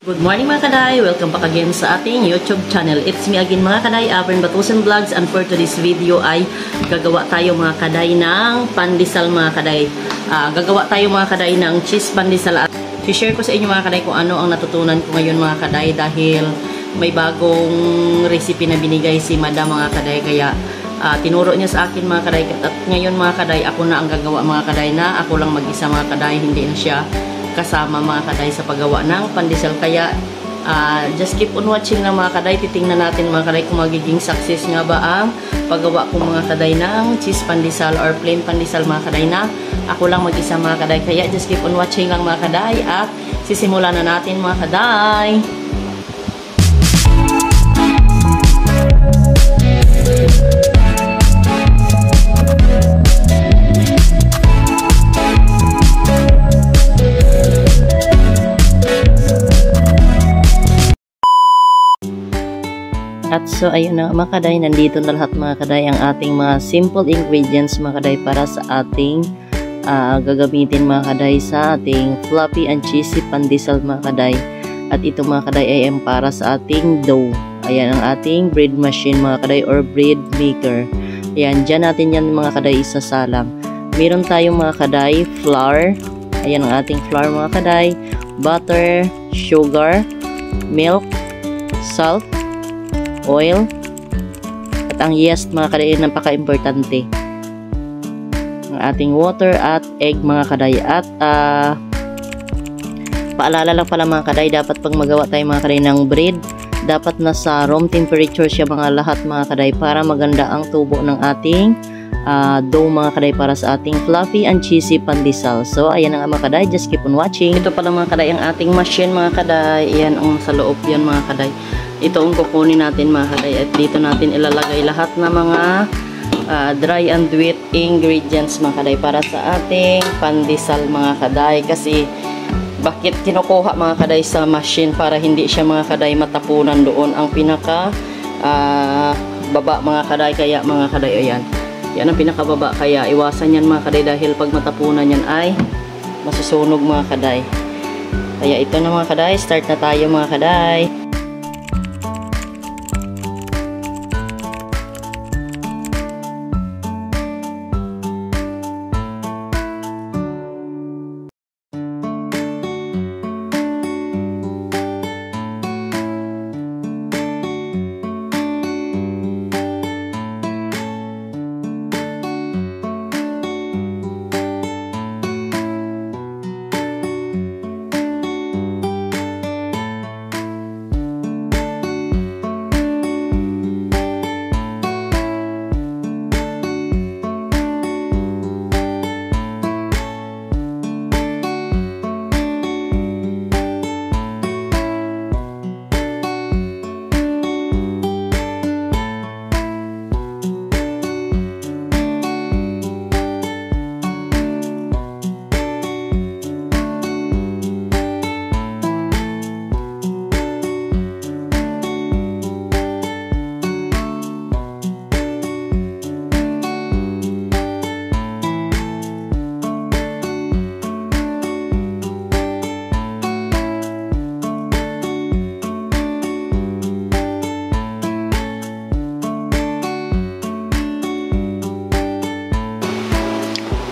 Good morning mga kaday! Welcome back again sa ating YouTube channel. It's me again mga kaday, Avern Batusan Vlogs, and for today's video ay gagawa tayo mga kaday ng pandesal mga kaday. Gagawa tayo mga kaday ng cheese pandesal at i-share ko sa inyo mga kaday kung ano ang natutunan ko ngayon mga kaday dahil may bagong recipe na binigay si Madam mga kaday, kaya tinuro niya sa akin mga kaday, at ngayon mga kaday ako na ang gagawa mga kaday, na ako lang mag-isa mga kaday, hindi na siya kasama mga kaday sa paggawa ng pandesal. Kaya just keep on watching na mga kaday. Titingnan natin mga kaday kung magiging success nga ba ang paggawa ko mga kaday ng cheese pandesal or plain pandesal mga kaday, na ako lang mag-isa mga kaday. Kaya just keep on watching lang mga kaday at sisimulan na natin mga kaday. At so ayun na mga kaday, nandito na lahat mga kaday ang ating mga simple ingredients mga kaday para sa ating gagamitin mga kaday sa ating fluffy and cheesy pandesal mga kaday. At ito mga kaday ay para sa ating dough. Ayan ang ating bread machine mga kaday or bread maker. Ayan, dyan natin yan mga kaday isasalang. Meron tayong mga kaday flour. Ayan ang ating flour mga kaday, butter, sugar, milk, salt, oil, at ang yeast mga kaday, napaka-importante. Ang ating water at egg mga kaday. At paalala lang pala mga kaday, dapat pag magawa tayo mga kaday ng bread, dapat nasa room temperature siya mga lahat mga kaday, para maganda ang tubo ng ating dough mga kaday para sa ating fluffy and cheesy pandesal. So ayan nga mga kaday, just keep on watching. Ito pala mga kaday ang ating machine mga kaday. Ayan ang sa loob yan mga kaday. Ito ang kukunin natin mga kaday, at dito natin ilalagay lahat ng mga dry and wet ingredients mga kaday para sa ating pandesal mga kaday. Kasi bakit kinukuha mga kaday sa machine? Para hindi siya mga kaday matapunan doon ang pinaka baba mga kaday. Kaya mga kaday, ayan, yan ang pinakababa, kaya iwasan yan mga kaday dahil pag matapunan yan ay masusunog mga kaday. Kaya ito na mga kaday, start na tayo mga kaday.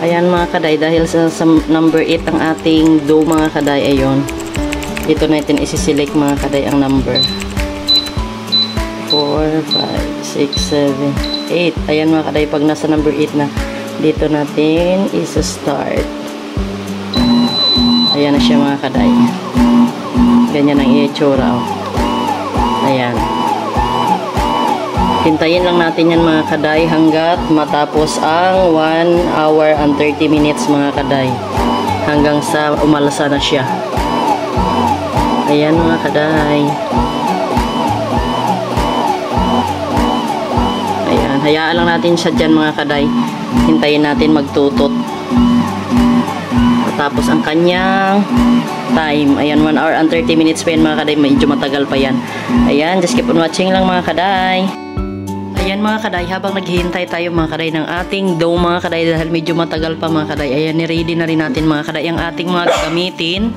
Ayan mga kaday, dahil sa number 8 ang ating dough mga kaday, ayon, dito natin isi-select mga kaday ang number 4, 5, 6, 7, 8. Ayan mga kaday, pag nasa number 8 na, dito natin isa-start. Ayan na siya mga kaday, ganyan ang itsura. Ayan, hintayin lang natin yan mga kaday hanggat matapos ang 1 hour and 30 minutes mga kaday, hanggang sa umalasa na siya. Ayan mga kaday. Ayan, hayaan lang natin siya dyan mga kaday. Hintayin natin magtutot. Tapos ang kanyang time, ayan, 1 hour and 30 minutes pa yan mga kaday. Medyo matagal pa yan. Ayan, just keep on watching lang mga kaday. Ayan mga kaday, habang naghihintay tayo mga kaday ng ating dough mga kaday, dahil medyo matagal pa mga kaday, ayan, ni-ready na rin natin mga kaday ang ating mga gagamitin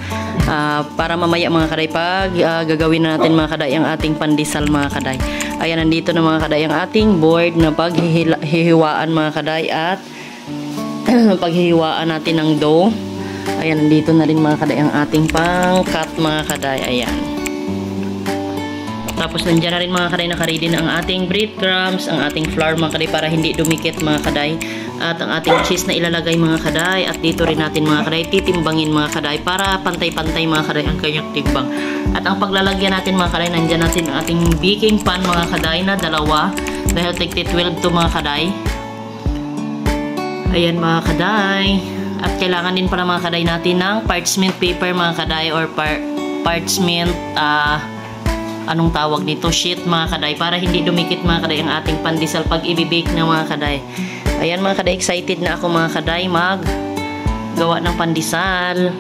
para mamaya mga kaday pag gagawin na natin mga kaday ang ating pandesal mga kaday. Ayan, nandito na mga kaday ang ating board na paghihiwaan mga kaday at paghihiwaan natin ng dough. Ayan, nandito na rin mga kaday ang ating pang-cut mga kaday. Ayan. Tapos nandiyan na rin mga kaday, naka-ready na ang ating breadcrumbs, ang ating flour mga kaday para hindi dumikit mga kaday. At ang ating cheese na ilalagay mga kaday. At dito rin natin mga kaday titimbangin mga kaday para pantay-pantay mga kaday ang kanyang timbang. At ang paglalagyan natin mga kaday, nandiyan natin ang ating baking pan mga kaday na dalawa. Dahil tigti 12 to mga kaday. Ayan mga kaday. At kailangan din pala mga kaday natin ng parchment paper mga kaday or parchment anong tawag dito, sheet mga kaday, para hindi dumikit mga kaday ang ating pandesal pag i-bake na mga kaday. Ayan mga kaday, excited na ako mga kaday mag gawa ng pandesal.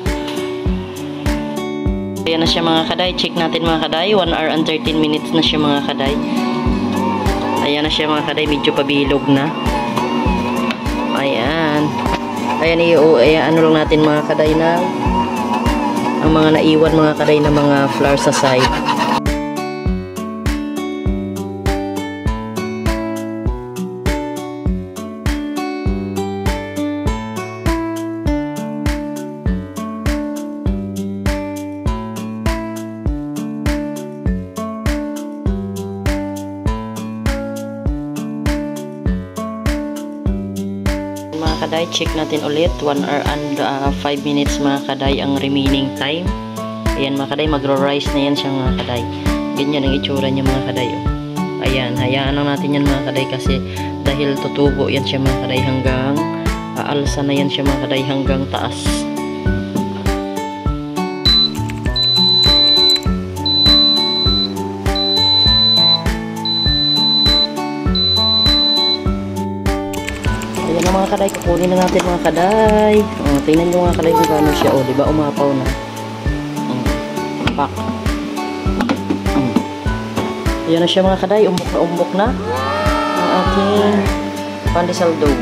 Ayan na siya mga kaday, check natin mga kaday, 1 hour and 13 minutes na siya mga kaday. Ayan na siya mga kaday, medyo pabilog na. Ayan. Ayan, ano lang natin mga kaday na ang mga naiwan mga kaday na mga flour sa side. Mga kaday, check natin ulit 1 hour and 5 minutes mga kaday ang remaining time. Ayan mga kaday, magro-rise na yan siya mga kaday. Ganyan ang itsura niya mga kaday. Ayan, hayaan lang natin yan mga kaday kasi dahil tutubo yan siya mga kaday hanggang aalsa na yan siya mga kaday hanggang taas. Ayan na mga kaday, kukunin na natin mga kaday. Tingnan nyo mga kaday kung gano'n siya. O, diba umapaw na. Pak. Ayan na siya mga kaday, umbok na ang ating pandesal dough.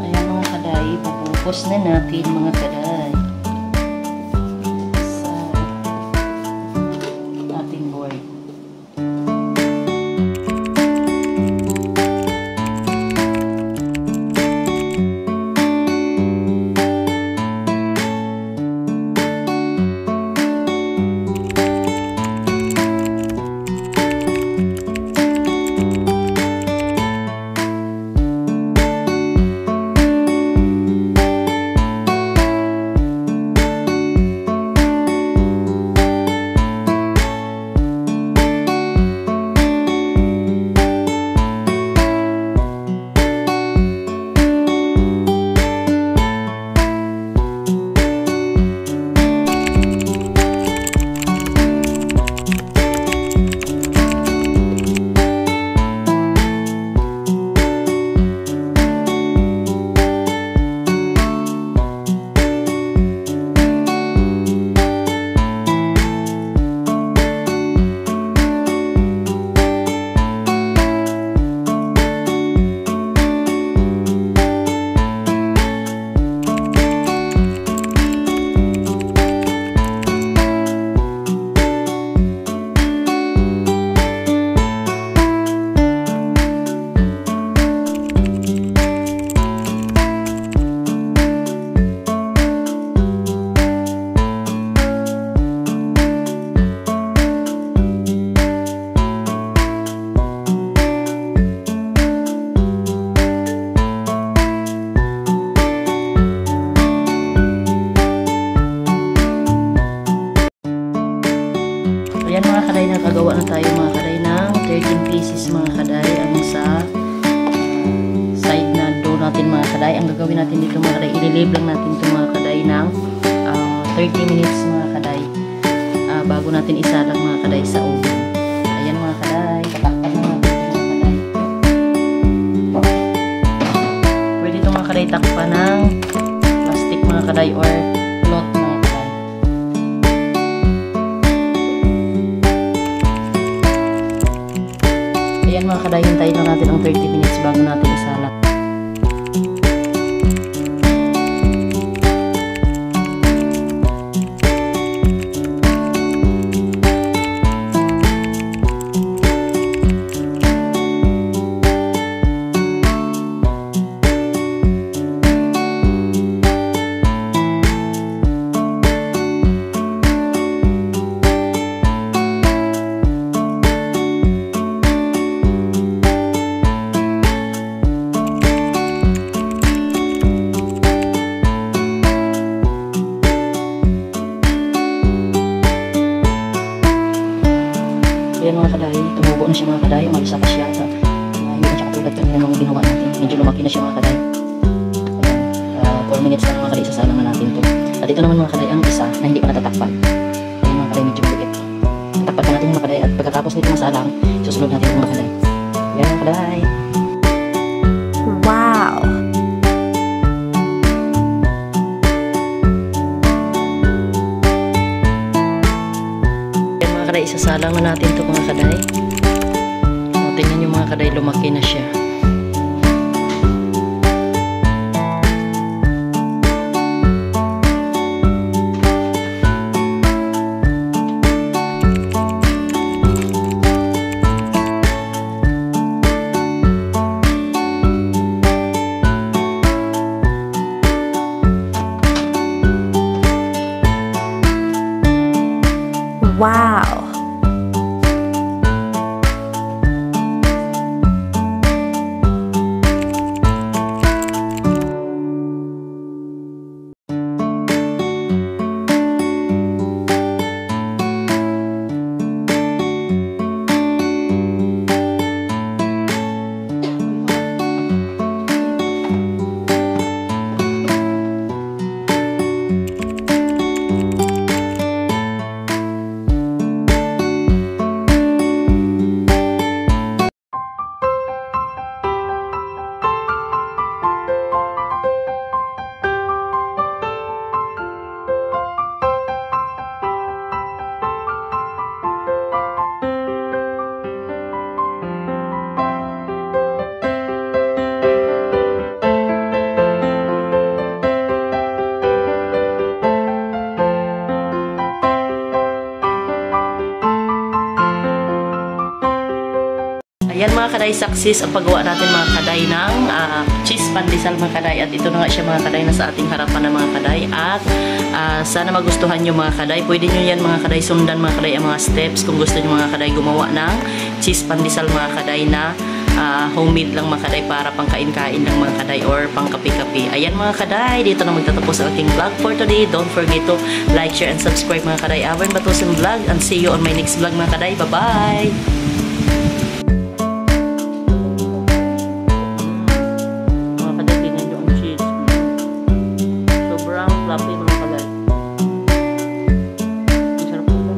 Ayan mga kaday, pupupos na natin mga kaday sa ating board. Ayan mga kaday, nakagawa na tayo mga kaday ng 13 pieces mga kaday ang sa side na dough natin mga kaday. Ang gagawin natin dito mga kaday, ililib lang natin ito mga kaday ng 30 minutes mga kaday bago natin isalang mga kaday sa oven. Ayan mga kaday, tatakpan na natin mga kaday. Pwede ito mga kaday takpan ng plastic mga kaday or cloth mga kaday. kaday, hintayin lang natin ang 30 minutes bago natin isalat. Ayan mga kaday, tumubo na siya mga kaday, umalisa pa siya sa hindi na siya katulad kanina nung ginawa natin. Medyo lumaki na siya mga kaday. Ayan, 4 minutes na mga kaday, isasalang na natin ito. At ito naman mga kaday, ang isa na hindi pa natatakpan. Ayan mga kaday, medyo maliit. Tatakpan pa natin mga kaday at pagkatapos nito masalang, susunod natin mga kaday. Ayan mga kaday. Wow! Isasalang na natin ito mga kaday. Tingnan nyo mga kaday, lumaki na siya. Wow! Ayan mga kaday, success ang paggawa natin mga kaday ng cheese pandesal mga kaday. At ito na nga siya mga kaday, na sa ating harapan na mga kaday. At sana magustuhan nyo mga kaday. Pwede nyo yan mga kaday sundan mga kaday ang mga steps kung gusto nyo mga kaday gumawa ng cheese pandesal mga kaday na homemade lang mga kaday, para pang kain-kain lang mga kaday or pang kape-kape. Ayan mga kaday, dito na magtatapos ang aking vlog for today. Don't forget to like, share, and subscribe mga kaday. Awan Batusin Vlog, and see you on my next vlog mga kaday. Bye-bye! Fluffy mga kaday. Ang sarap po ito.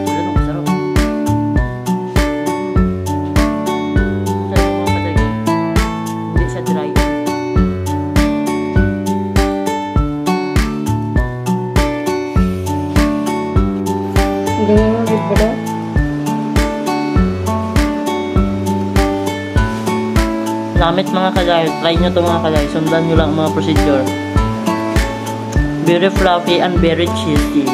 Ayan o, sarap. Sarap mga kaday. Hindi siya dry. Hindi mo mag-ibig ba daw? Gamit mga kaday, try nyo ito mga kaday, sundan nyo lang ang mga procedure. Very fluffy and very cheesy.